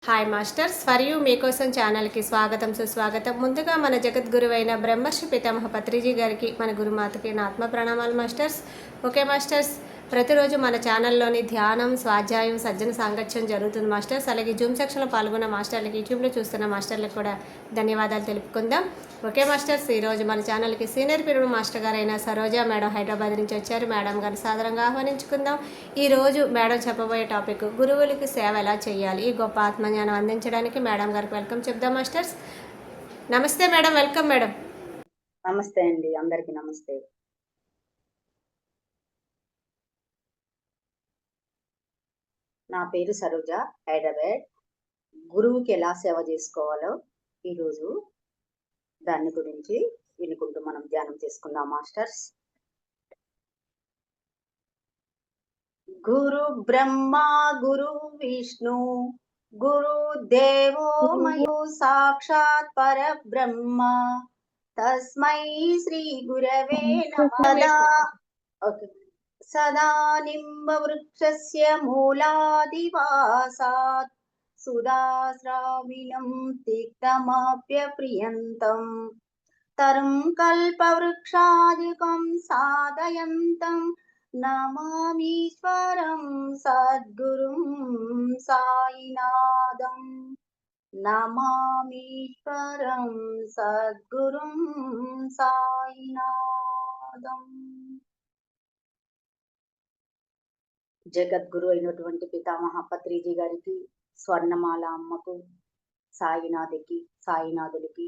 Hi masters, for you మీకోసం ఛానల్కి స్వాగతం సుస్వాగతం. ముందుగా మన జగద్గురువైన బ్రహ్మర్షి పితామహ పత్రిజీ గారికి, మన గురుమాతకి నా ఆత్మ ప్రణామాలు మాస్టర్స్. ఓకే మాస్టర్స్, ప్రతిరోజు మన ఛానల్లోని ధ్యానం, స్వాధ్యాయం, సజ్జన సాంగత్యం జరుగుతుంది మాస్టర్స్. అలాగే జూమ్ సెక్షన్లో పాల్గొన్న మాస్టర్లకి, యూట్యూబ్లో చూస్తున్న మాస్టర్లకు కూడా ధన్యవాదాలు తెలుపుకుందాం. ఓకే మాస్టర్స్, ఈరోజు మన ఛానల్కి సీనియర్ పీరియడ్ మాస్టర్ గారైన సరోజా మేడం హైదరాబాద్ నుంచి వచ్చారు. మేడం గారిని సాదరంగా ఆహ్వానించుకుందాం. ఈరోజు మేడం చెప్పబోయే టాపిక్ గురువులకి సేవ ఎలా చేయాలి. ఈ గొప్ప ఆత్మజ్ఞానం అందించడానికి మేడం గారికి వెల్కమ్ చెప్దాం మాస్టర్స్. నమస్తే మేడం, వెల్కమ్ మేడం. నమస్తే అండి, అందరికి నమస్తే. నా పేరు సరోజ, హైదరాబాద్. గురువుకి ఎలా సేవ చేసుకోవాలో ఈరోజు దాని గురించి వినుకుంటూ మనం ధ్యానం చేసుకుందాం మాస్టర్స్. గురు బ్రహ్మ గురు విష్ణు గురు దేవో మయో సాక్షాత్ పరబ్రహ్మ తస్మై శ్రీ గురవే నమః. ఓకే. సదా నింబవృక్షస్య మూలాదివాసాత్ సుధాశ్రావిణం తిక్తమప్యప్రియంతం తరం కల్పవృక్షాదికం సాధయంతం నమామీశ్వరం సద్గురుం సాయినాథం. నమామీశ్వరం సద్గురుం సాయినాథం. జగద్గురు అయినటువంటి పితామహ పత్రిజీ గారికి, స్వర్ణమాల అమ్మకు, సాయినాథుకి, సాయినాథులకి,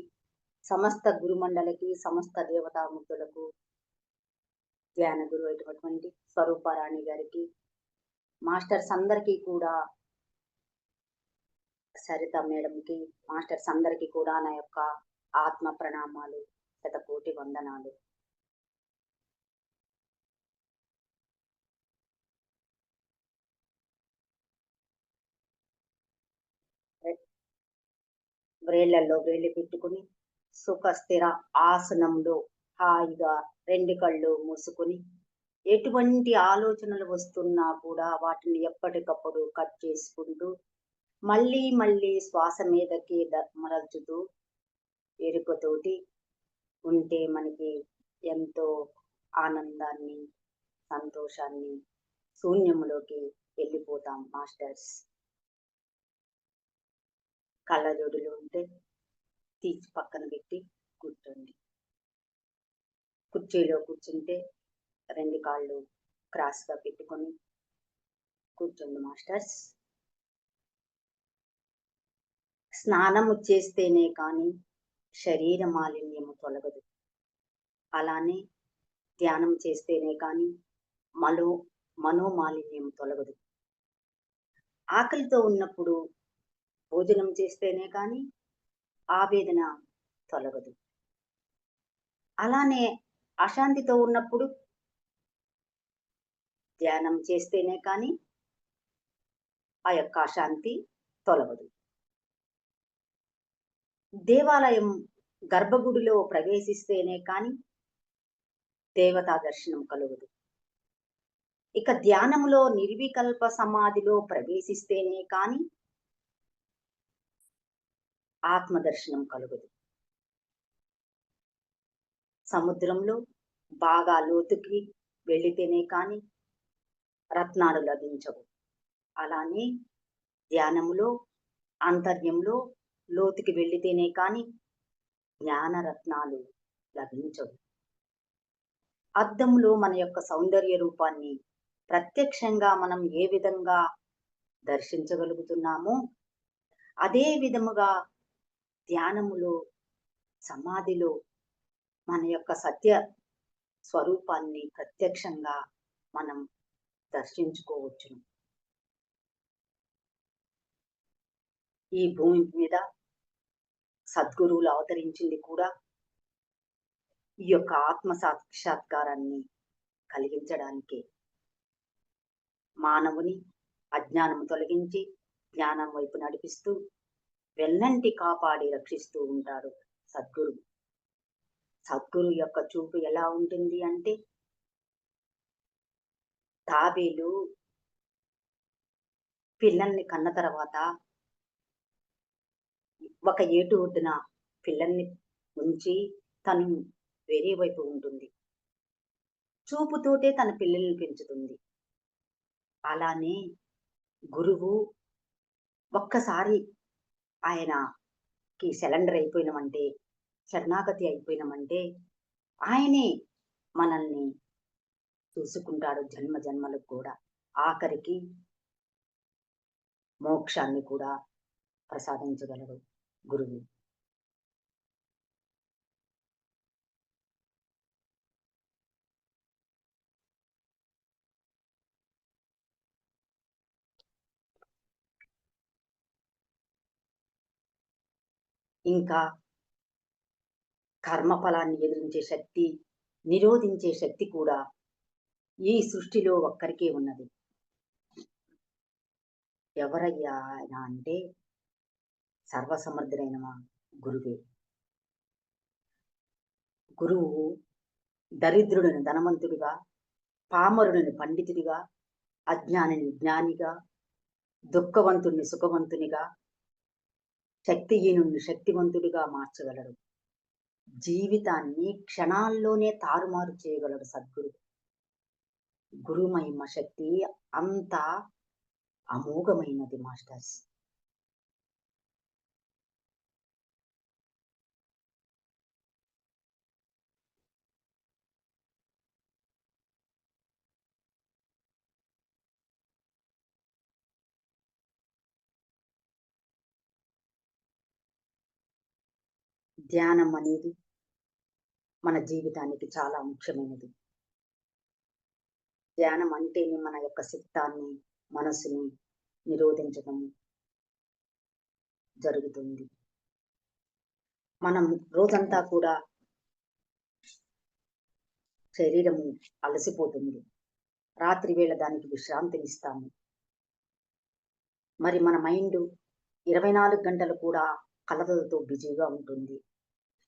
సమస్త గురుమండలికి, సమస్త దేవతామూర్తులకు, ధ్యాన గురువు అయినటువంటి స్వరూపారాణి గారికి, మాస్టర్స్ అందరికీ కూడా, సరిత మేడంకి, మాస్టర్స్ అందరికీ కూడా నా యొక్క ఆత్మ ప్రణామాలు, శతకోటి వందనాలు. వ్రేళ్లలో వేళ్ళు పెట్టుకుని సుఖస్థిర ఆసనంలో హాయిగా రెండు కళ్ళు మూసుకుని, ఎటువంటి ఆలోచనలు వస్తున్నా కూడా వాటిని ఎప్పటికప్పుడు కట్ చేసుకుంటూ మళ్ళీ మళ్ళీ శ్వాస మీదకి మరల్చుతూ ఎరుకతోటి ఉంటే మనకి ఎంతో ఆనందాన్ని, సంతోషాన్ని, శూన్యంలోకి వెళ్ళిపోతాం మాస్టర్స్. కళ్ళజోడులు ఉంటే తీసి పక్కన పెట్టి కూర్చోండి. కుర్చీలో కూర్చుంటే రెండు కాళ్ళు క్రాస్గా పెట్టుకొని కూర్చోండి మాస్టర్స్. స్నానము చేస్తేనే కానీ శరీర మాలిన్యము తొలగదు. అలానే ధ్యానం చేస్తేనే కానీ మనోమాలిన్యం తొలగదు. ఆకలితో ఉన్నప్పుడు భోజనం చేస్తేనే కానీ ఆవేదన తొలగదు. అలానే అశాంతితో ఉన్నప్పుడు ధ్యానం చేస్తేనే కానీ ఆ యొక్క అశాంతి తొలగదు. దేవాలయం గర్భగుడిలో ప్రవేశిస్తేనే కానీ దేవతా దర్శనం కలుగదు. ఇక ధ్యానంలో నిర్వికల్ప సమాధిలో ప్రవేశిస్తేనే కానీ ఆత్మదర్శనం కలుగదు. సముద్రంలో బాగా లోతుకి వెళితేనే కానీ రత్నాలు లభించవు. అలానే ధ్యానములో ఆంతర్యంలో లోతుకి వెళితేనే కానీ జ్ఞానరత్నాలు లభించవు. అద్దంలో మన యొక్క సౌందర్య రూపాన్ని ప్రత్యక్షంగా మనం ఏ విధంగా దర్శించగలుగుతున్నామో అదే విధముగా ధ్యానములో, సమాధిలో మన యొక్క సత్య స్వరూపాన్ని ప్రత్యక్షంగా మనం దర్శించుకోవచ్చును. ఈ భూమి మీద సద్గురువులు అవతరించింది కూడా ఈ యొక్క ఆత్మ సాక్షాత్కారాన్ని కలిగించడానికే. మానవుని అజ్ఞానము తొలగించి జ్ఞానం వైపు నడిపిస్తూ వెన్నంటి కాపాడి రక్షిస్తూ ఉంటాడు సద్గురు. సద్గురు యొక్క చూపు ఎలా ఉంటుంది అంటే, తాబేలు పిల్లల్ని కన్న తర్వాత ఒక ఏటు ఒడ్డున పిల్లల్ని ఉంచి తను వేరే వైపు ఉంటుంది. చూపుతోటే తన పిల్లల్ని పెంచుతుంది. అలానే గురువు ఒక్కసారి ఆయనకి సరెండర్ అయిపోయినామంటే, శరణాగతి అయిపోయినామంటే, ఆయనే మనల్ని చూసుకుంటాడు జన్మ జన్మలకు కూడా. ఆఖరికి మోక్షాన్ని కూడా ప్రసాదించగలడు గురువు. ఇంకా కర్మఫలాన్ని ఎదిరించే శక్తి, నిరోధించే శక్తి కూడా ఈ సృష్టిలో ఒక్కరికే ఉన్నది. ఎవరయ్యా ఆయన అంటే సర్వసమర్థుడైన మా గురువే. గురువు దరిద్రుడిని ధనవంతుడిగా, పామరుడిని పండితుడిగా, అజ్ఞానిని జ్ఞానిగా, దుఃఖవంతుణ్ణి సుఖవంతునిగా, శక్తిహీనుణ్ణి శక్తివంతుడిగా మార్చగలడు. జీవితాన్ని క్షణాల్లోనే తారుమారు చేయగలడు సద్గురు. గురు మహిమ శక్తి అంత అమోఘమైనది మాస్టర్స్. ధ్యానం అనేది మన జీవితానికి చాలా ముఖ్యమైనది. ధ్యానం అంటేనే మన యొక్క చిత్తాన్ని, మనసుని నిరోధించడం జరుగుతుంది. మనం రోజంతా కూడా శరీరము అలసిపోతుంది. రాత్రి వేళ దానికి విశ్రాంతినిస్తాము. మరి మన మైండ్ 24 గంటలు కూడా కలతలతో బిజీగా ఉంటుంది.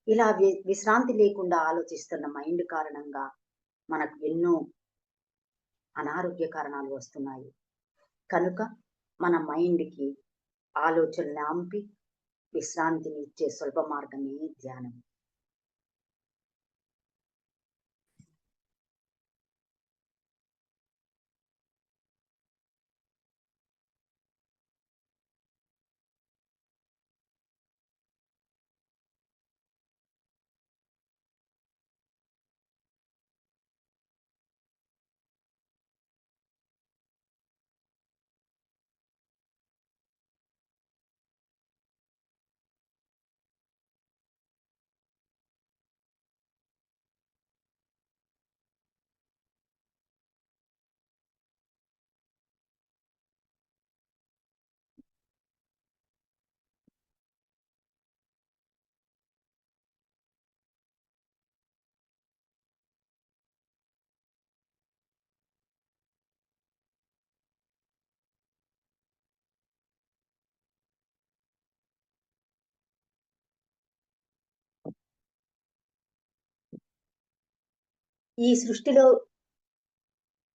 ఇలా విశ్రాంతి లేకుండా ఆలోచిస్తున్న మైండ్ కారణంగా మనకు ఎన్నో అనారోగ్య కారణాలు వస్తున్నాయి. కనుక మన మైండ్కి ఆలోచనలు ఆంపి విశ్రాంతిని ఇచ్చే సులభ మార్గమే ధ్యానం. ఈ సృష్టిలో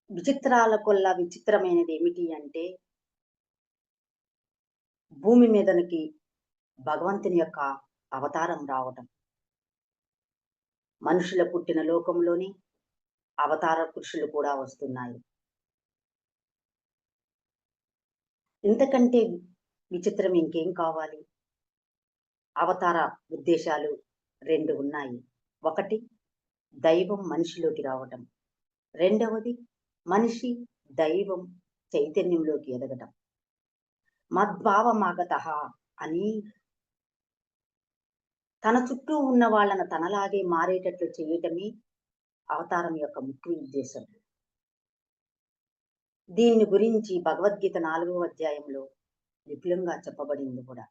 విచిత్రాల కొల్ల విచిత్రమైనది ఏమిటి అంటే, భూమి మీదనికి భగవంతుని యొక్క అవతారం రావటం. మనుషుల పుట్టిన లోకంలోని అవతార పురుషులు కూడా వస్తున్నాయి. ఇంతకంటే విచిత్రం ఇంకేం కావాలి? అవతార ఉద్దేశాలు 2 ఉన్నాయి. ఒకటి దైవం మనిషిలోకి రావటం. రెండవది మనిషి దైవం చైతన్యంలోకి ఎదగటం. మద్భావమాగతః అని తన చుట్టూ ఉన్న వాళ్ళను తనలాగే మారేటట్లు చేయటమే అవతారం యొక్క ముఖ్య ఉద్దేశం. దీన్ని గురించి భగవద్గీత 4వ అధ్యాయంలో విపులంగా చెప్పబడింది కూడా.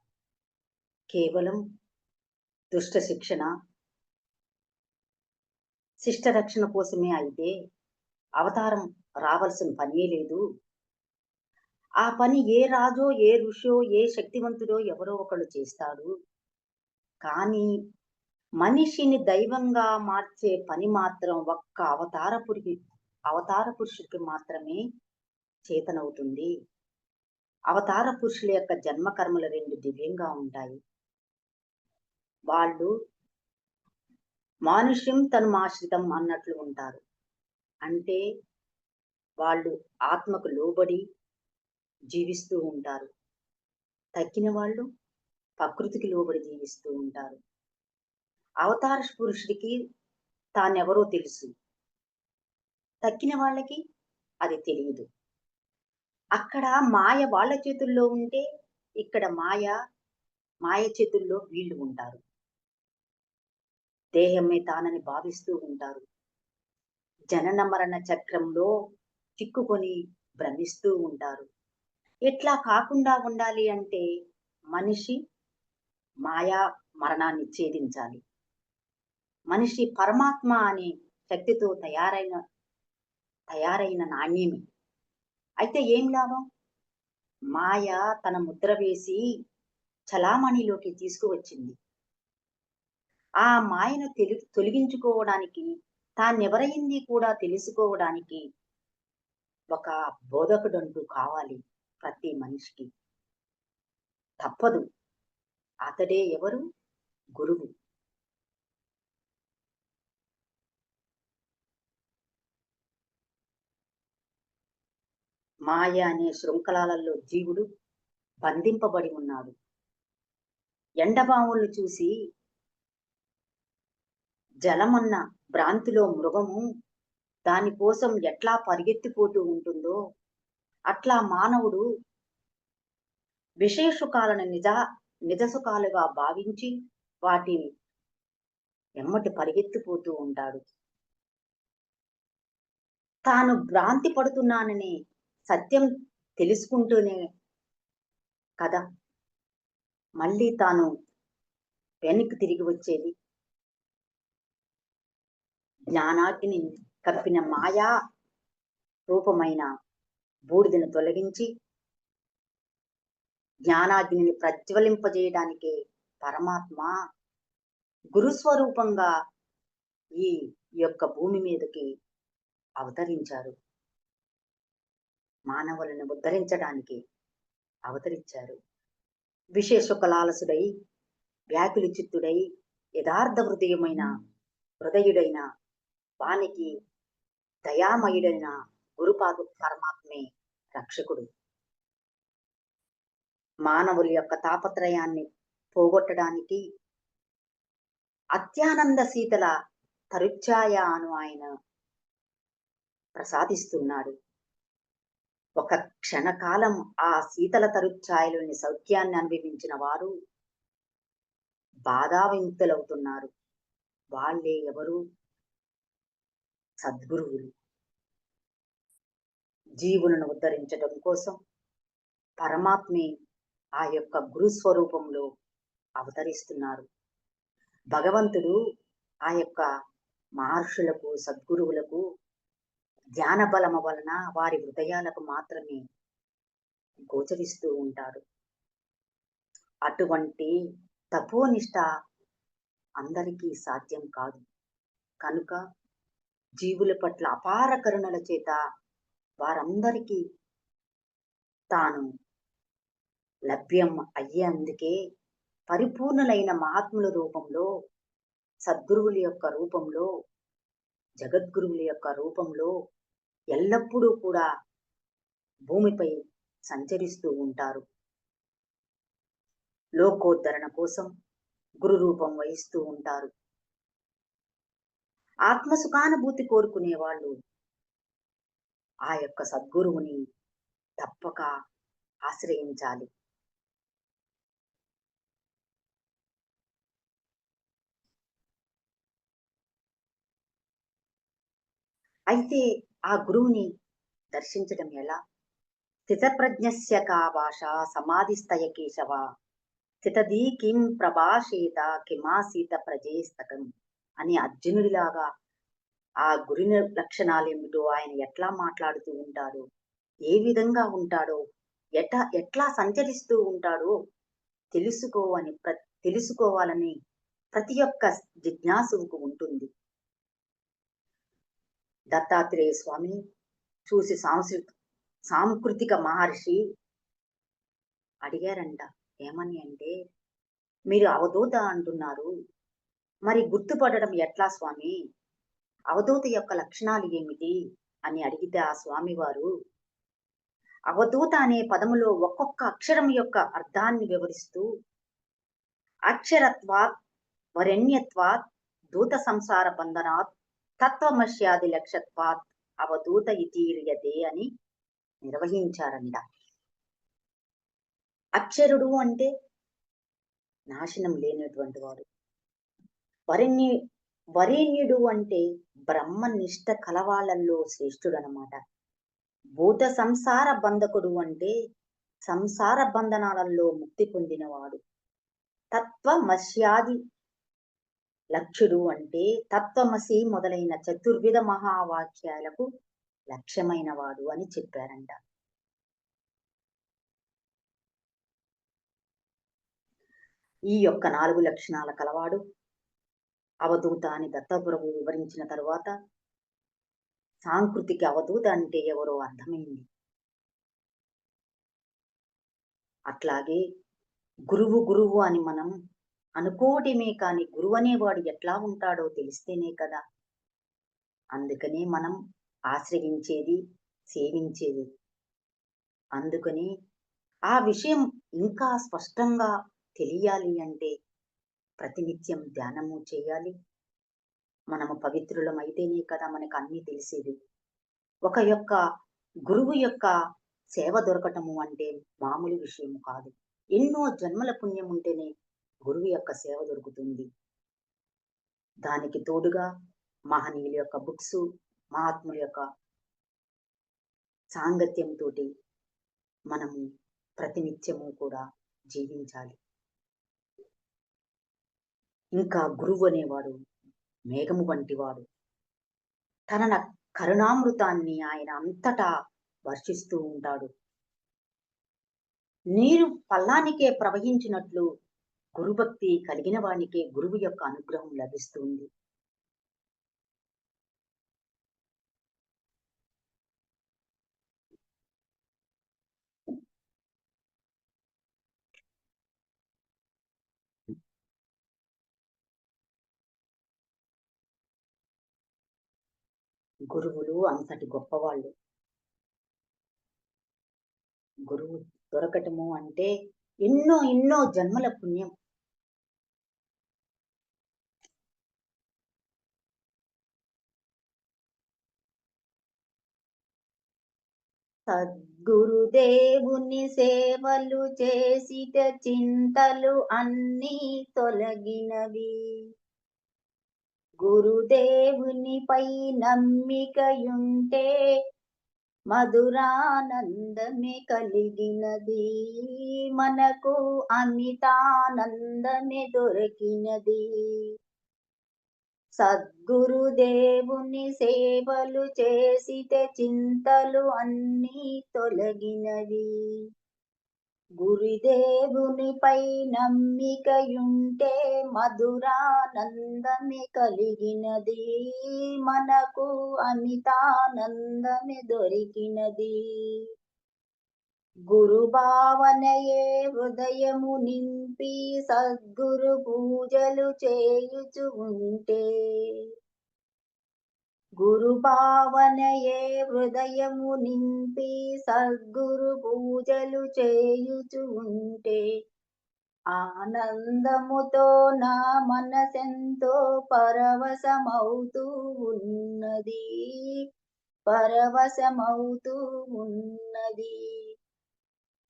కేవలం దుష్ట శిక్షణ, శిష్ట రక్షణ కోసమే అయితే అవతారం రావాల్సిన పనే లేదు. ఆ పని ఏ రాజో, ఏ ఋషో, ఏ శక్తివంతుడో ఎవరో ఒకళ్ళు చేస్తాడు. కానీ మనిషిని దైవంగా మార్చే పని మాత్రం ఒక్క అవతార పురుషుడికి మాత్రమే చేతనవుతుంది. అవతార పురుషుల యొక్క జన్మ కర్మలు 2 దివ్యంగా ఉంటాయి. వాళ్ళు మానుష్యం తనుమాశ్రితం అన్నట్లు ఉంటారు. అంటే వాళ్ళు ఆత్మకు లోబడి జీవిస్తూ ఉంటారు. తక్కిన వాళ్ళు ప్రకృతికి లోబడి జీవిస్తూ ఉంటారు. అవతార పురుషుడికి తానెవరో తెలుసు. తక్కిన వాళ్ళకి అది తెలియదు. అక్కడ మాయ వాళ్ళ చేతుల్లో ఉంటే, ఇక్కడ మాయ చేతుల్లో వీళ్ళు ఉంటారు. దేహమే తానని భావిస్తూ ఉంటారు. జనన మరణ చక్రంలో చిక్కుకొని భ్రమిస్తూ ఉంటారు. ఇట్లా కాకుండా ఉండాలి అంటే మనిషి మాయా మరణాన్ని ఛేదించాలి. మనిషి పరమాత్మ అనే శక్తితో తయారైన నాణ్యమే. అయితే ఏం లాభం? మాయ తన ముద్ర వేసి చలామణిలోకి తీసుకువచ్చింది. ఆ మాయను తొలగించుకోవడానికి, తానెవరైంది కూడా తెలుసుకోవడానికి ఒక బోధకుడంటూ కావాలి ప్రతి మనిషికి. తప్పదు. అతడే ఎవరు? గురువు. మాయ అనే శృంఖలాలలో జీవుడు బంధింపబడి ఉన్నాడు. ఎండబావులను చూసి జలమన్న భ్రాంతిలో మృగము దానికోసం ఎట్లా పరిగెత్తిపోతూ ఉంటుందో, అట్లా మానవుడు విషయసుఖాలను నిజసుఖాలుగా భావించి వాటి ఎమ్మటి పరిగెత్తిపోతూ ఉంటాడు. తాను భ్రాంతి పడుతున్నాననే సత్యం తెలుసుకుంటూనే కదా మళ్ళీ తాను వెనక్కి తిరిగి వచ్చేది. జ్ఞానాగ్ని కప్పిన మాయా రూపమైన బూడిదను తొలగించి జ్ఞానాగ్నిని ప్రజ్వలింపజేయడానికే పరమాత్మ గురుస్వరూపంగా ఈ యొక్క భూమి మీదకి అవతరించారు. మానవులను ఉద్ధరించడానికి అవతరించారు. విశేషకులాలసుడై వ్యాకులి చిత్తుడై యథార్థ హృదయుడైన వానికి దయామయుడైన గురుపాదు పరమాత్మే రక్షకుడు. మానవుల యొక్క తాపత్రయాన్ని పోగొట్టడానికి అత్యానంద శీతల తరుఛాయను ఆయన ప్రసాదిస్తున్నాడు. ఒక క్షణకాలం ఆ శీతల తరుఛాయలోని సౌఖ్యాన్ని అనుభవించిన వారు బాధావిముక్తులవుతున్నారు. వాళ్ళే ఎవరు? సద్గురువులు. జీవులను ఉద్ధరించడం కోసం పరమాత్మే ఆ యొక్క గురు స్వరూపంలో అవతరిస్తున్నారు. భగవంతుడు ఆ యొక్క మహర్షులకు, సద్గురువులకు ధ్యాన బలము వలన వారి హృదయాలకు మాత్రమే గోచరిస్తూ ఉంటాడు. అటువంటి తపోనిష్ట అందరికీ సాధ్యం కాదు. కనుక జీవుల పట్ల అపార కరుణల చేత వారందరికీ తాను లభ్యం అయ్యేందుకే పరిపూర్ణులైన మహాత్ముల రూపంలో, సద్గురువుల యొక్క రూపంలో, జగద్గురువుల యొక్క రూపంలో ఎల్లప్పుడూ కూడా భూమిపై సంచరిస్తూ ఉంటారు. లోకోద్ధరణ కోసం గురు రూపం వహిస్తూ ఉంటారు. ఆత్మసుఖానుభూతి కోరుకునే వాళ్ళు ఆ యొక్క సద్గురువుని తప్పక ఆశ్రయించాలి. అయితే ఆ గురువుని దర్శించడం ఎలా? స్థితప్రజ్ఞస్య కా భాష సమాధిస్థయ కేశవ స్థితదీ కిం ప్రభాషేత కిమాసీత ప్రజేస్తకం అని అర్జునుడిలాగా ఆ గురుని లక్షణాలేమిటో, ఆయన ఎట్లా మాట్లాడుతూ ఉంటాడో, ఏ విధంగా ఉంటాడో, ఎట్లా సంచరిస్తూ ఉంటాడో తెలుసుకోవాలని ప్రతి ఒక్క జిజ్ఞాసువుకు ఉంటుంది. దత్తాత్రేయ స్వామిని చూసి సాంస్కృతిక మహర్షి అడిగారంట. ఏమని అంటే, మీరు అవధూత అంటున్నారు. మరి గుర్తుపడడం ఎట్లా స్వామి? అవధూత యొక్క లక్షణాలు ఏమిటి? అని అడిగితే ఆ స్వామివారు, అవధూత అనే పదములో ఒక్కొక్క అక్షరం యొక్క అర్థాన్ని వివరిస్తూ, అక్షరత్వాత్, వరెణ్యత్వాత్, దూత సంసార బంధనాత్, తత్వమస్యాది లక్ష్యత్వాత్ అవధూత ఇతీర్యతే అని నిర్వహించారంట. అక్షరుడు అంటే నాశనం లేనటువంటి వాడు. వరెణ్య వరేణ్యుడు అంటే బ్రహ్మనిష్ట కలవాళ్ళల్లో శ్రేష్ఠుడనమాట. భూత సంసార బంధకుడు అంటే సంసార బంధనాలలో ముక్తి పొందినవాడు. తత్వమస్యాది లక్ష్యుడు అంటే తత్వమసి మొదలైన చతుర్విధ మహావాక్యాలకు లక్ష్యమైన వాడు అని చెప్పారంట. ఈ యొక్క 4 లక్షణాల కలవాడు అవధూత అని దత్తప్రభు వివరించిన తరువాత సాంకృతిక అవధూత అంటే ఎవరో అర్థమైంది. అట్లాగే గురువు అని మనం అనుకోవటమే కాని గురువు అనేవాడు ఎట్లా ఉంటాడో తెలిస్తేనే కదా. అందుకనే మనం ఆశ్రయించేది, సేవించేది. అందుకని ఆ విషయం ఇంకా స్పష్టంగా తెలియాలి అంటే ప్రతినిత్యం ధ్యానము చేయాలి. మనము పవిత్రులం అయితేనే కదా మనకు అన్నీ తెలిసేది. ఒక యొక్క గురువు యొక్క సేవ దొరకటము అంటే మామూలు విషయం కాదు. ఎన్నో జన్మల పుణ్యం ఉంటేనే గురువు యొక్క సేవ దొరుకుతుంది. దానికి తోడుగా మహనీయుల యొక్క బుక్స్, మహాత్ముల యొక్క సాంగత్యంతో మనము ప్రతినిత్యము కూడా జీవించాలి. ఇంకా గురువు అనేవాడు మేఘము వంటివాడు. తన కరుణామృతాన్ని ఆయన అంతటా వర్షిస్తూ ఉంటాడు. నీరు పల్లానికే ప్రవహించినట్లు గురుభక్తి కలిగిన వానికే గురువు యొక్క అనుగ్రహం లభిస్తుంది. గురువులు అంతటి గొప్పవాళ్ళు. గురువు దొరకటము అంటే ఎన్నో ఎన్నో జన్మల పుణ్యం. సద్గురుదేవుని సేవలు చేసిట చింతలు అన్నీ తొలగినవి. గురుదేవునిపై నమ్మికయుంటే మధురానందమే కలిగినది. మనకు అమితానందమే దొరికినది. సద్గురుదేవుని సేవలు చేసితే చింతలు అన్నీ తొలగినవి. గురుదేవునిపై నమ్మికయుంటే మధురానందమే కలిగినది. మనకు అమితానందమే దొరికినది. గురు భావనయే హృదయము నింపి సద్గురు పూజలు చేయుచు ఉంటే, గురు భావనయే హృదయము నింపి సద్గురు పూజలు చేయుచు ఉంటే, ఆనందముతో నా మనసెంతో పరవశమవుతూ ఉన్నది, పరవశమవుతూ ఉన్నది.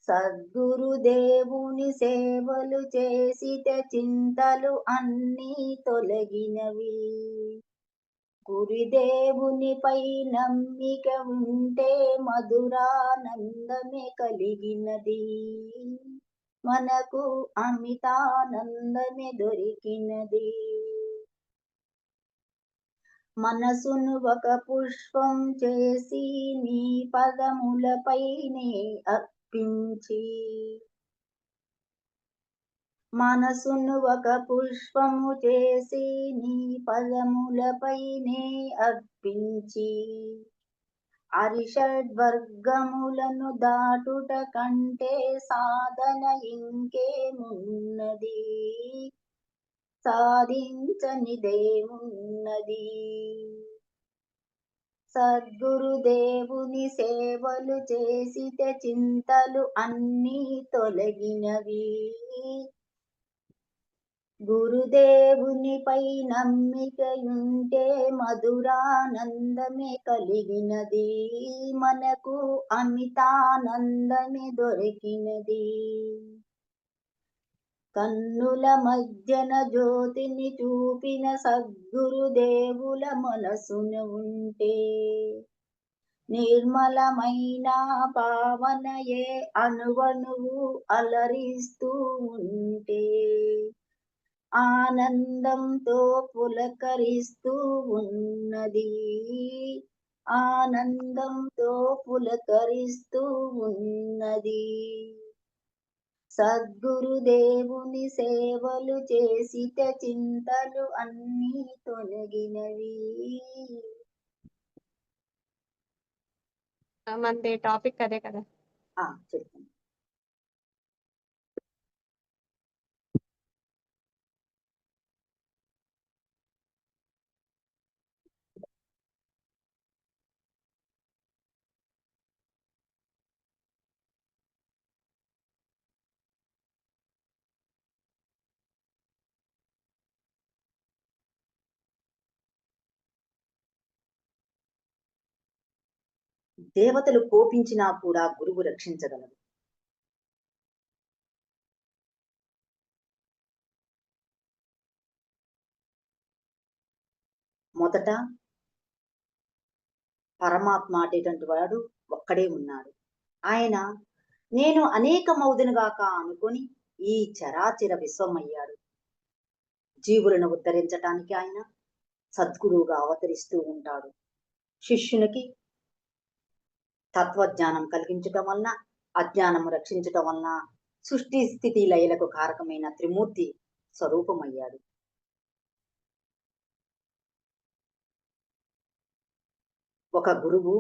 సద్గురుదేవుని సేవలు చేసితే చింతలు అన్నీ తొలగినవి. గురుదేవునిపై నమ్మిక ఉంటే మధురానందమే కలిగినది. మనకు అమితానందమే దొరికినది. మనసును ఒక పుష్పం చేసి నీ పదములపైనే అర్పించి, మనసును ఒక పుష్పము చేసి నీ పదములపైనే అర్పించి, అరిషడ్వర్గములను దాటుట కంటే సాధన ఇంకేమున్నది, సాధించనిదేమున్నది. సద్గురుదేవుని సేవలు చేసితే చింతలు అన్నీ తొలగినవి. గురుదేవునిపై నమ్మికయుంటే మధురానందమే కలిగినది, మనకు అమితానందమే దొరికినది. కన్నుల మధ్యన జ్యోతిని చూపిన సద్గురుదేవుల మనసున ఉంటే నిర్మలమైన పావనయే అణువణువు అలరిస్తూ ఉంటే ఆనందంతో పులకరిస్తూ ఉన్నది, ఆనందంతో పులకరిస్తూ ఉన్నది. సద్గురుదేవుని సేవలు చేసితే చింతలు అన్నీ తొలగినవి. మనది టాపిక్ అదే కదా. చెప్పండి. దేవతలు కోపించినా కూడా గురువు రక్షించగలరు. మొదట పరమాత్మ అటేటువంటి వాడు ఒక్కడే ఉన్నాడు. ఆయన నేను అనేకమౌదునుగాక అనుకొని ఈ చరాచర విశ్వమయ్యాడు. జీవులను ఉద్ధరించటానికి ఆయన సద్గురువుగా అవతరిస్తూ ఉంటాడు. శిష్యునికి తత్వజ్ఞానం కలిగించటం వలన, అజ్ఞానము రక్షించటం వలన సృష్టి స్థితి లయలకు కారకమైన త్రిమూర్తి స్వరూపమయ్యాడు. ఒక గురువు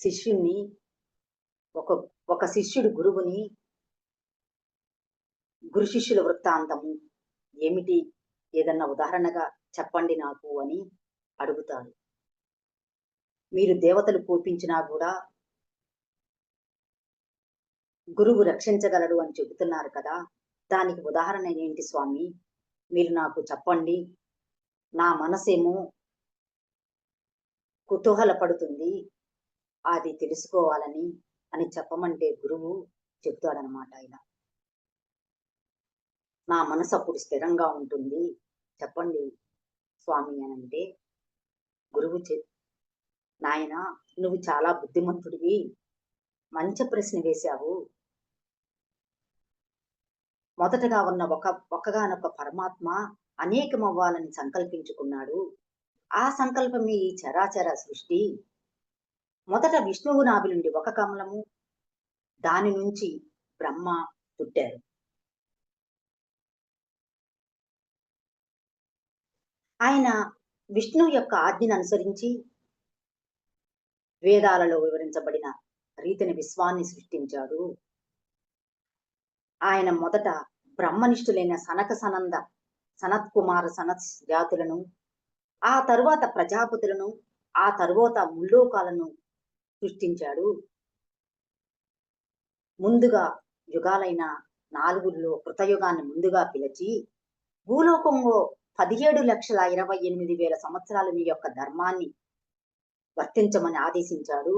శిష్యుణ్ణి ఒక శిష్యుడు గురువుని గురు శిష్యుల వృత్తాంతము ఏమిటి, ఏదన్నా ఉదాహరణగా చెప్పండి నాకు అని అడుగుతాడు. మీరు దేవతలు కోపించినా కూడా గురువు రక్షించగలడు అని చెబుతున్నారు కదా, దానికి ఉదాహరణ ఏంటి స్వామి, మీరు నాకు చెప్పండి, నా మనసేమో కుతూహలపడుతుంది, అది తెలుసుకోవాలని అని చెప్పమంటే గురువు చెప్తాడనమాట. ఆయన నా మనసు అప్పుడు స్థిరంగా ఉంటుంది, చెప్పండి స్వామి అని అంటే గురువు నాయన నువ్వు చాలా బుద్ధిమంతుడివి, మంచి ప్రశ్న వేశావు. మొదటగా ఉన్న ఒక్కగానొక్క పరమాత్మ అనేకమవ్వాలని సంకల్పించుకున్నాడు. ఆ సంకల్పమే ఈ చరాచర సృష్టి. మొదట విష్ణువు నాభి నుండి ఒక కమలము, దాని నుంచి బ్రహ్మ పుట్టారు. ఆయన విష్ణువు యొక్క ఆజ్ఞను అనుసరించి వేదాలలో వివరించబడిన రీతిని విశ్వాన్ని సృష్టించాడు. ఆయన మొదట బ్రహ్మనిష్ఠులైన సనత్ కుమార సనత్ జాతులను, ఆ తరువాత ప్రజాపతులను, ఆ తరువాత ముల్లోకాలను సృష్టించాడు. ముందుగా యుగాలైన 4లో కృతయుగాన్ని ముందుగా పిలిచి భూలోకంలో 17,28,000 సంవత్సరాలు నీ యొక్క ధర్మాన్ని వర్తించమని ఆదేశించాడు.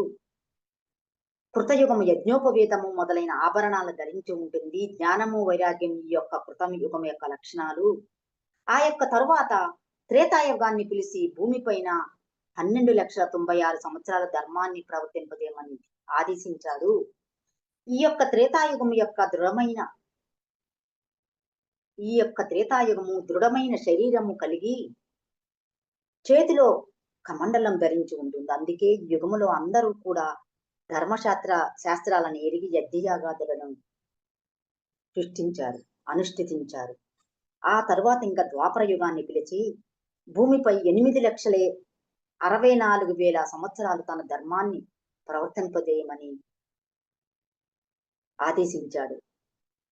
కృతయుగము యజ్ఞోపవేతము మొదలైన ఆభరణాలు ధరించి ఉంటుంది. జ్ఞానము వైరాగ్యం ఈ యొక్క కృతయుగం యొక్క లక్షణాలు. ఆ యొక్క తరువాత త్రేతాయుగాన్ని పిలిచి భూమిపైన 12,96,000 సంవత్సరాల ధర్మాన్ని ప్రవర్తింపజేయమని ఆదేశించాడు. ఈ యొక్క త్రేతాయుగము దృఢమైన శరీరము కలిగి చేతిలో కమండలం ధరించి ఉంటుంది. అందుకే ఈ యుగములో అందరూ కూడా శాస్త్రాలను ఎరిగి యజ్ఞయాగాదులను అనుష్ఠించారు. ఆ తర్వాత ఇంకా ద్వాపర యుగాన్ని పిలిచి భూమిపై 8 లక్షలే 64,000 సంవత్సరాలు తన ధర్మాన్ని ప్రవర్తింపజేయమని ఆదేశించాడు.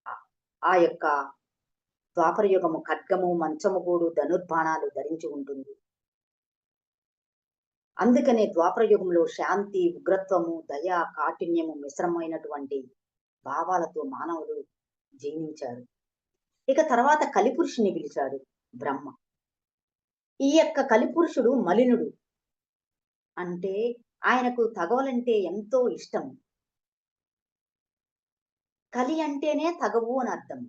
ఆ ఆ యొక్క ద్వాపర యుగము ఖడ్గము, మంచముగూడు, ధనుర్బాణాలు ధరించి ఉంటుంది. అందుకనే ద్వాపర యుగంలో శాంతి, ఉగ్రత్వము, దయ, కాఠిన్యము మిశ్రమైనటువంటి భావాలతో మానవుడు జీవించారు. ఇక తర్వాత కలిపురుషుని పిలిచాడు బ్రహ్మ. ఈ యొక్క కలిపురుషుడు మలినుడు. అంటే ఆయనకు తగవలంటే ఎంతో ఇష్టం. కలి అంటేనే తగవు అని అర్థం.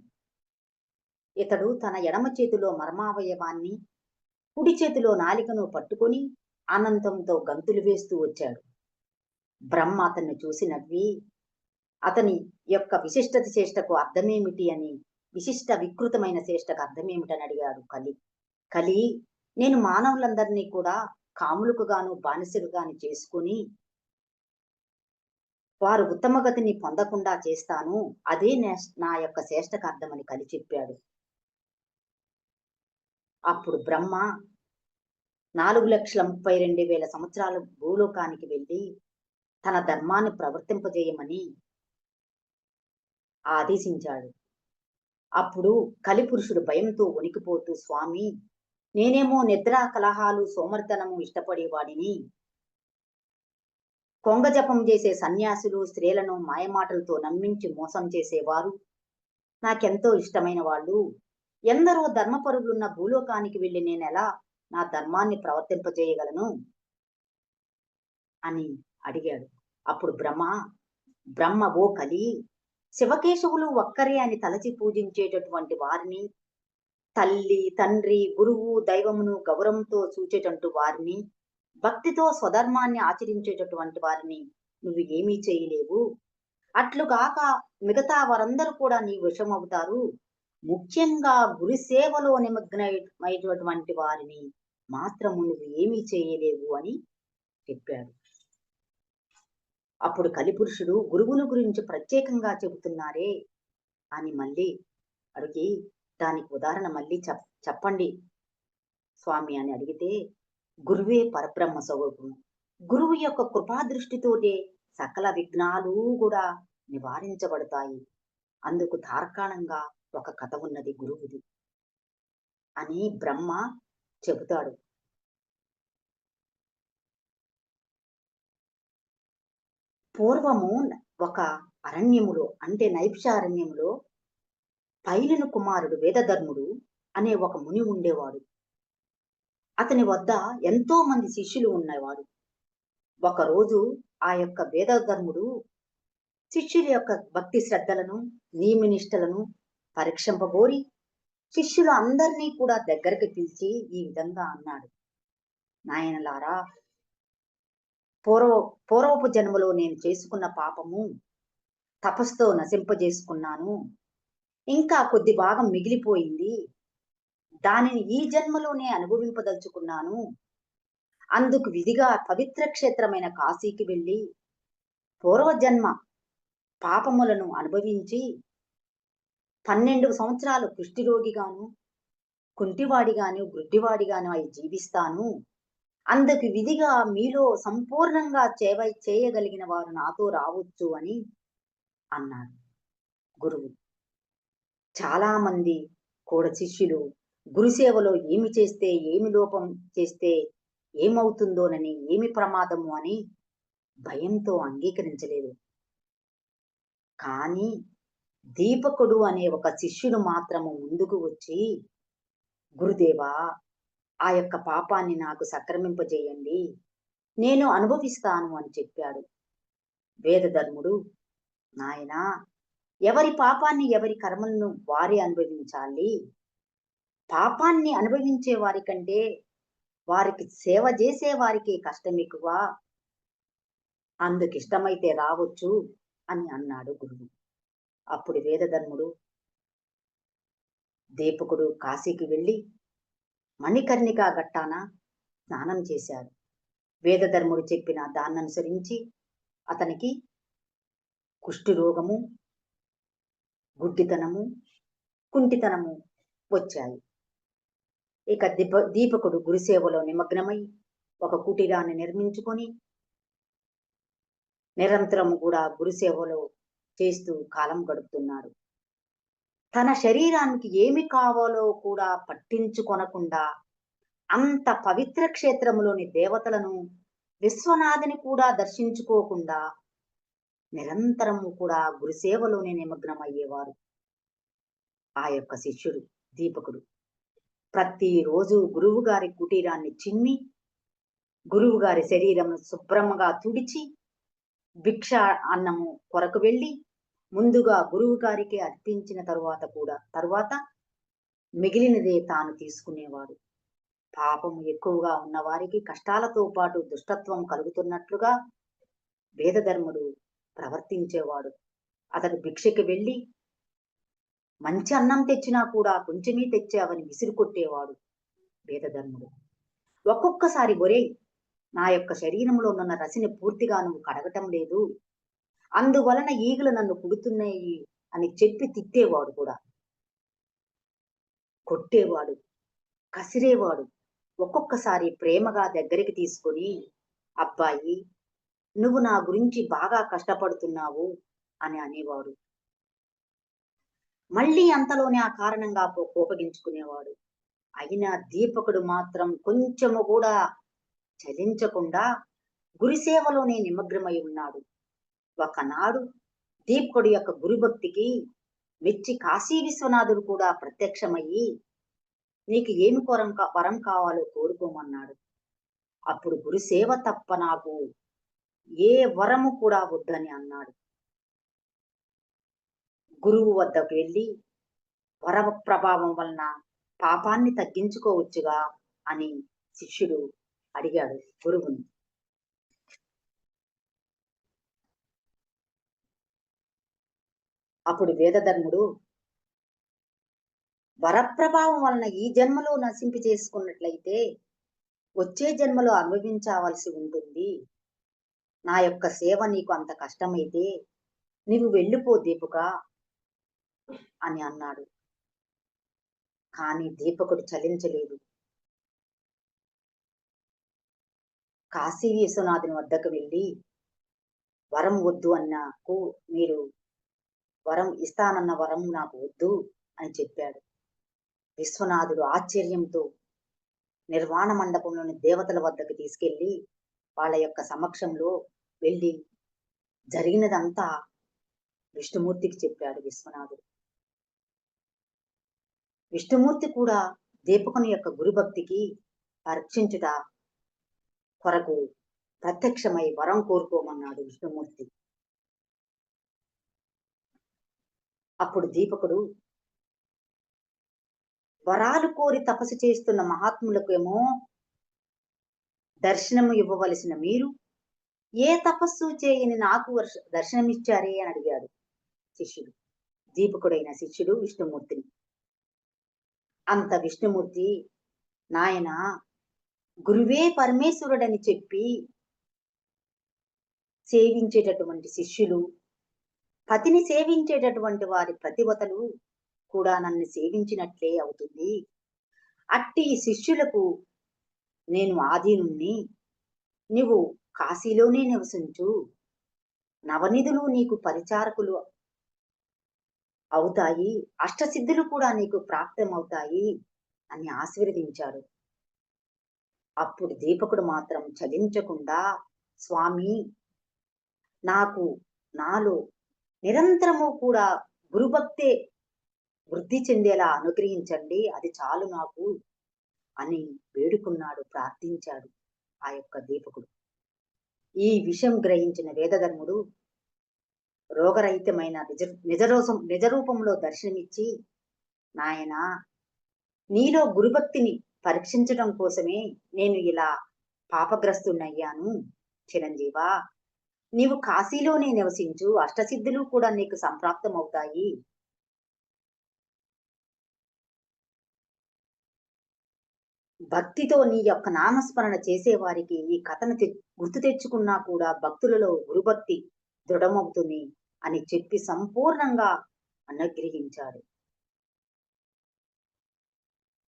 ఇతడు తన ఎడమ చేతిలో మర్మావయవాన్ని, కుడి చేతిలో నాలికను పట్టుకొని ఆనందంతో గంతులు వేస్తూ వచ్చాడు. బ్రహ్మ అతన్ని చూసి నవ్వి, అతని యొక్క విశిష్టత చేష్టకు అర్థమేమిటి అని, విశిష్ట వికృతమైన చేష్టకు అర్థమేమిటని అడిగాడు కలి. కలి, నేను మానవులందరినీ కూడా కాములకు గాను బానిసలు గాని చేసుకుని వారు ఉత్తమగతిని పొందకుండా చేస్తాను. అదే నా యొక్క చేష్టకు అర్థమని కలి చెప్పాడు. అప్పుడు బ్రహ్మ 4,32,000 సంవత్సరాలు భూలోకానికి వెళ్ళి తన ధర్మాన్ని ప్రవర్తింపజేయమని ఆదేశించాడు. అప్పుడు కలిపురుషుడు భయంతో వణికిపోతూ, స్వామి, నేనేమో నిద్ర, కలహాలు, సోమర్తనము ఇష్టపడేవాడిని. కొంగ జపం చేసే సన్యాసులు, స్త్రీలను మాయమాటలతో నమ్మించి మోసం చేసేవారు నాకెంతో ఇష్టమైన వాళ్ళు. ఎందరో ధర్మపరులున్న భూలోకానికి వెళ్ళి నేనెలా నా ధర్మాన్ని ప్రవర్తింపజేయగలను అని అడిగాడు. అప్పుడు బ్రహ్మ, ఓ కలి, శివకేశవులు ఒక్కరే అని తలచి పూజించేటటువంటి వారిని, తల్లి, తండ్రి, గురువు, దైవమును గౌరవంతో చూచేటటువంటి వారిని, భక్తితో స్వధర్మాన్ని ఆచరించేటటువంటి వారిని నువ్వు ఏమీ చేయలేవు. అట్లుగాక మిగతా వారందరూ కూడా నీ వశమవుతారు. ముఖ్యంగా గురు సేవలో నిమగ్నమైనటువంటి వారిని మాత్రము నువ్వు ఏమీ చేయలేవు అని చెప్పాడు. అప్పుడు కలిపురుషుడు, గురువుల గురించి ప్రత్యేకంగా చెబుతున్నారే అని మళ్ళీ అడిగి, దానికి ఉదాహరణ మళ్ళీ చెప్పండి స్వామి అని అడిగితే, గురువే పరబ్రహ్మ స్వరూపము. గురువు యొక్క కృపాదృష్టితోనే సకల విఘ్నాలు కూడా నివారించబడతాయి. అందుకు తార్కాణంగా ఒక కథ ఉన్నది గురువుది అని బ్రహ్మ చెబుతాడు. పూర్వము ఒక అరణ్యములో, అంటే నైపుషారణ్యములో పైలిను కుమారుడు వేదధర్ముడు అనే ఒక ముని ఉండేవాడు. అతని వద్ద ఎంతో మంది శిష్యులు ఉన్నవారు. ఒకరోజు ఆ యొక్క వేదధర్ముడు శిష్యుల యొక్క భక్తి శ్రద్ధలను, నియమనిష్టలను పరీక్షింపబోరి శిష్యులు అందరినీ కూడా దగ్గరికి పిలిచి ఈ విధంగా అన్నాడు. నాయనలారా, పూర్వపు జన్మలో నేను చేసుకున్న పాపము తపస్సుతో నశింపజేసుకున్నాను. ఇంకా కొద్ది భాగం మిగిలిపోయింది. దానిని ఈ జన్మలోనే అనుభవింపదలుచుకున్నాను. అందుకు విధిగా పవిత్ర క్షేత్రమైన కాశీకి వెళ్ళి పూర్వజన్మ పాపములను అనుభవించి 12 సంవత్సరాలు కుష్ఠిరోగిగాను, కుంటివాడిగాను, గుడ్డివాడిగాను అయి జీవిస్తాను. అందుకు విధిగా మీలో సంపూర్ణంగా చేయగలిగిన వారు నాతో రావచ్చు అని అన్నాడు గురువు. చాలా మంది కూడా శిష్యులు గురుసేవలో ఏమి చేస్తే, ఏమి లోపం చేస్తే ఏమవుతుందోనని, ఏమి ప్రమాదము అని భయంతో అంగీకరించలేదు. కానీ దీపకుడు అనే ఒక శిష్యుడు మాత్రము ముందుకు వచ్చి, గురుదేవా, ఆ యొక్క పాపాన్ని నాకు సంక్రమింపజేయండి, నేను అనుభవిస్తాను అని చెప్పాడు. వేదధర్ముడు, నాయనా, ఎవరి పాపాన్ని, ఎవరి కర్మలను వారే అనుభవించాలి. పాపాన్ని అనుభవించే వారి కంటే వారికి సేవ చేసే వారికి కష్టం ఎక్కువ. అందుకు ఇష్టమైతే రావచ్చు అని అన్నాడు గురువు. అప్పుడు వేదధర్ముడు, దీపకుడు కాశీకి వెళ్ళి మణికర్ణికా ఘట్టాన స్నానం చేశాడు. వేదధర్ముడు చెప్పిన దాన్ని అనుసరించి అతనికి కుష్ఠరోగము, గుడ్డితనము, కుంటితనము వచ్చాయి. ఇక దీపకుడు గురుసేవలో నిమగ్నమై ఒక కుటీరాన్ని నిర్మించుకొని నిరంతరం కూడా గురుసేవలో చేస్తూ కాలం గడుపుతున్నాడు. తన శరీరానికి ఏమి కావాలో కూడా పట్టించుకొనకుండా అంత పవిత్ర క్షేత్రములోని దేవతలను, విశ్వనాథుని కూడా దర్శించుకోకుండా నిరంతరము కూడా గురుసేవలోనే నిమగ్నమయ్యేవారు ఆ యొక్క శిష్యుడు దీపకుడు. ప్రతిరోజు గురువు గారి కుటీరాన్ని చిమ్మి, గురువు గారి శరీరమును శుభ్రంగా తుడిచి, భిక్ష అన్నము కొరకు వెళ్ళి ముందుగా గురువు గారికి అర్పించిన తరువాత మిగిలినదే తాను తీసుకునేవాడు. పాపము ఎక్కువగా ఉన్నవారికి కష్టాలతో పాటు దుష్టత్వం కలుగుతున్నట్లుగా వేదధర్ముడు ప్రవర్తించేవాడు. అతడు భిక్షకి వెళ్ళి మంచి అన్నం తెచ్చినా కూడా కొంచెమే తెచ్చావని విసిరి కొట్టేవాడు వేదధర్ముడు. ఒక్కొక్కసారి ఒరేయ్, నా యొక్క శరీరంలో ఉన్న రసిని పూర్తిగా నువ్వు కడగటం లేదు, అందువలన ఈగలు నన్ను కుడుతున్నాయి అని చెప్పి తిట్టేవాడు కూడా. కొట్టేవాడు, కసిరేవాడు. ఒక్కొక్కసారి ప్రేమగా దగ్గరికి తీసుకొని, అబ్బాయి, నువ్వు నా గురించి బాగా కష్టపడుతున్నావు అని అనేవాడు. మళ్ళీ అంతలోనే ఆ కారణంగా కోపగించుకునేవాడు. అయినా దీపకుడు మాత్రం కొంచెము కూడా చలించకుండా గురుసేవలోనే నిమగ్నమై ఉన్నాడు. ఒకనాడు దీపకుడి యొక్క గురుభక్తికి మెచ్చి కాశీ విశ్వనాథుడు కూడా ప్రత్యక్షమయ్యి, నీకు ఏమి వరం కావాలో కోరుకోమన్నాడు. అప్పుడు గురుసేవ తప్ప నాకు ఏ వరము కూడా వద్దని అన్నాడు. గురువు వద్దకు వెళ్ళి వర ప్రభావం వలన పాపాన్ని తగ్గించుకోవచ్చుగా అని శిష్యుడు అడిగాడు గురువుని. అప్పుడు వేదధర్ముడు, వరప్రభావం వలన ఈ జన్మలో నశింపి చేసుకున్నట్లయితే వచ్చే జన్మలో అనుభవించవలసి ఉంటుంది. నా యొక్క సేవ నీకు అంత కష్టమైతే నీవు వెళ్ళిపో దీపక అని అన్నాడు. కానీ దీపకుడు చలించలేదు. కాశీ విశ్వనాథుని వద్దకు వెళ్ళి, వరం వద్దు అన్నాకు, మీరు వరం ఇస్తానన్న వరం నాకు వద్దు అని చెప్పాడు. విశ్వనాథుడు ఆశ్చర్యంతో నిర్వాణ మండపంలోని దేవతల వద్దకు తీసుకెళ్లి వాళ్ళ యొక్క సమక్షంలో వెళ్ళి జరిగినదంతా విష్ణుమూర్తికి చెప్పాడు విశ్వనాథుడు. విష్ణుమూర్తి కూడా దీపకుని యొక్క గురుభక్తికి పరీక్షించుట కొరకు ప్రత్యక్షమై వరం కోరుకోమన్నాడు విష్ణుమూర్తి. అప్పుడు దీపకుడు, వరాలు కోరి తపస్సు చేస్తున్న మహాత్ములకేమో దర్శనము ఇవ్వవలసిన మీరు ఏ తపస్సు చేయని నాకు దర్శనమిచ్చారే అని అడిగాడు శిష్యుడు. దీపకుడైన శిష్యుడు విష్ణుమూర్తిని. అంత విష్ణుమూర్తి, నాయన, గురువే పరమేశ్వరుడని చెప్పి సేవించేటటువంటి శిష్యులు, పతిని సేవించేటటువంటి వారి ప్రతివతలు కూడా నన్ను సేవించినట్లే అవుతుంది. అట్టి శిష్యులకు నేను ఆధీనుణ్ణి, నీవు కాశీలోనే నివసించు, నవనిధులు నీకు పరిచారకులు అవుతాయి, అష్టసిద్ధులు కూడా నీకు ప్రాప్తమవుతాయి అని ఆశీర్వదించాడు. అప్పుడు దీపకుడు మాత్రం చలించకుండా, స్వామి, నాలో నిరంతరము కూడా గురుభక్తే వృద్ధి చెందేలా అనుగ్రహించండి, అది చాలు నాకు అని వేడుకున్నాడు, ప్రార్థించాడు ఆ యొక్క దీపకుడు. ఈ విషయం గ్రహించిన వేదధర్ముడు రోగరహితమైన నిజరూపంలో దర్శనమిచ్చి, నాయనా, నీలో గురుభక్తిని పరీక్షించడం కోసమే నేను ఇలా పాపగ్రస్తున్నయ్యాను. చిరంజీవా, నీవు కాశీలోనే నివసించు, అష్టసిద్ధులు కూడా నీకు సంప్రాప్తం అవుతాయి. భక్తితో నీ యొక్క నామస్మరణ చేసేవారికి ఈ కథను గుర్తు తెచ్చుకున్నా కూడా భక్తులలో గురుభక్తి దృఢమవుతుంది అని చెప్పి సంపూర్ణంగా అనుగ్రహించాడు.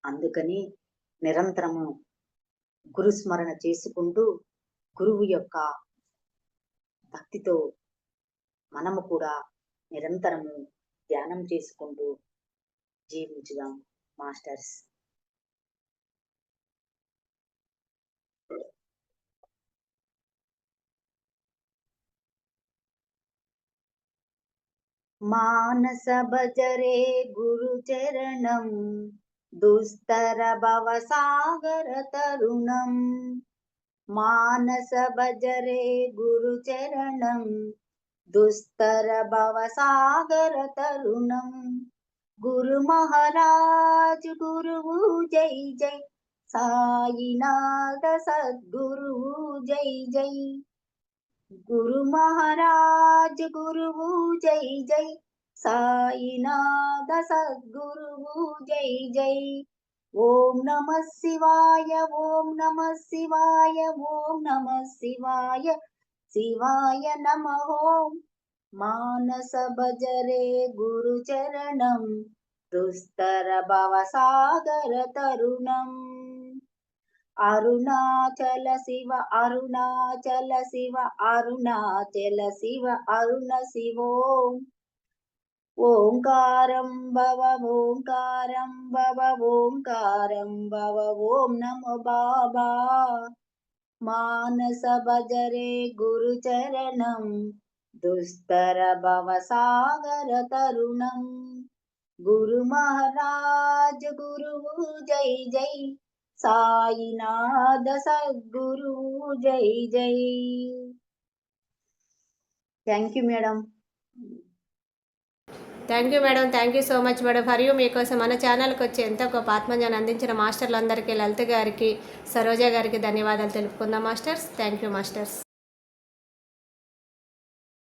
అందుకని నిరంతరము గురుస్మరణ చేసుకుంటూ గురువు యొక్క భక్తితో మనము కూడా నిరంతరము ధ్యానం చేసుకుంటూ జీవించుదాం మాస్టర్స్. మానస భజరే గురు చరణం దుస్తర భవ సాగర తరుణం. మానస భజరే గురు చరణం దుస్తర భవ సాగర తరుణం. గురు మహారాజ్ గురువు జై జై సాయినాథ సద్గురువు జై జై. గురు మహారాజ్ గురువు జై జై సాయినాథ సద్గురువు జై జై. ఓం నమ శివాయ ఓం నమ శివాయ ఓం నమ శివాయ శివాయ నమః. మానస భజరే గురు చరణం దుస్తర భవ సాగర తరుణం. అరుణాచల శివ అరుణాచల శివ అరుణాచల శివ అరుణ శివో. ఓంకారం భవ ఓంకారం భవ ఓంకారం భవ ఓం నమో బాబా. మానస భజరే గురు చరణం దుస్తర భవ సాగర తరుణం. గురు మహారాజ్ గురువు జై జై సాయినాథ సద్గురువు జై జై. Thank you madam. Thank you madam. Thank you so much madam. For you మీకోసం మన ఛానల్కి వచ్చి ఎంతో గొప్ప ఆత్మజ్ఞానం అందించిన మాస్టర్లందరికీ, లలిత గారికి, సరోజ గారికి ధన్యవాదాలు తెలుపుకుందాం మాస్టర్స్. Thank you masters.